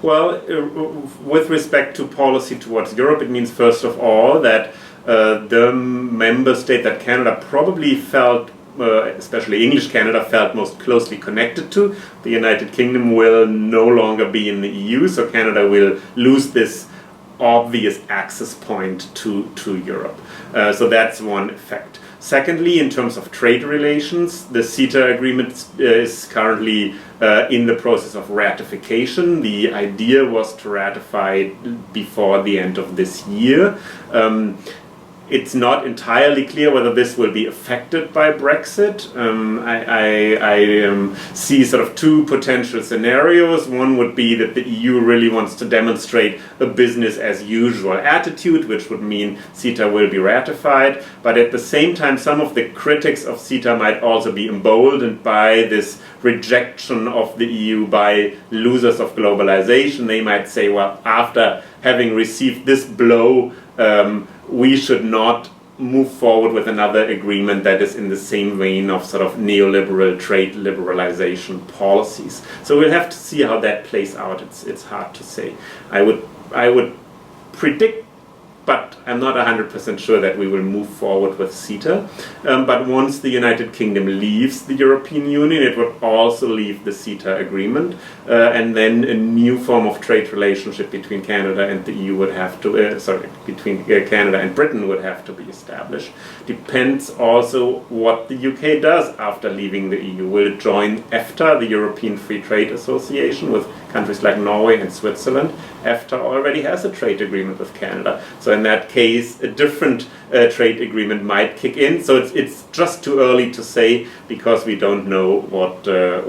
Well, with respect to policy towards Europe, it means first of all that the member state that Canada probably felt, especially English Canada, felt most closely connected to, the United Kingdom, will no longer be in the EU, so Canada will lose this obvious access point to Europe. So that's one effect. Secondly, in terms of trade relations, the CETA agreement is currently in the process of ratification. The idea was to ratify it before the end of this year. It's not entirely clear whether this will be affected by Brexit. I see sort of two potential scenarios. One would be that the EU really wants to demonstrate a business as usual attitude, which would mean CETA will be ratified. But at the same time, some of the critics of CETA might also be emboldened by this rejection of the EU by losers of globalization. They might say, well, after having received this blow, we should not move forward with another agreement that is in the same vein of sort of neoliberal trade liberalization policies. So we'll have to see how that plays out. It's hard to say. I would predict, but I'm not 100% sure that we will move forward with CETA. But once the United Kingdom leaves the European Union, it would also leave the CETA agreement, and then a new form of trade relationship between Canada and the EU would have to, between Canada and Britain would have to be established. Depends also what the UK does after leaving the EU. Will it join EFTA, the European Free Trade Association, with countries like Norway and Switzerland? EFTA already has a trade agreement with Canada. So in that case, a different trade agreement might kick in. So it's just too early to say, because we don't know what the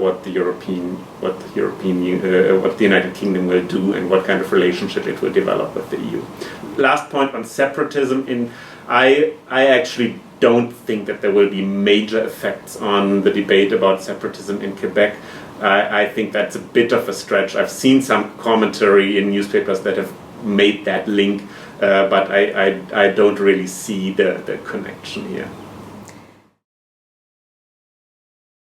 United Kingdom will do and what kind of relationship it will develop with the EU. Last point on separatism. I actually don't think that there will be major effects on the debate about separatism in Quebec. I think that's a bit of a stretch. I've seen some commentary in newspapers that have made that link, but I don't really see the connection here.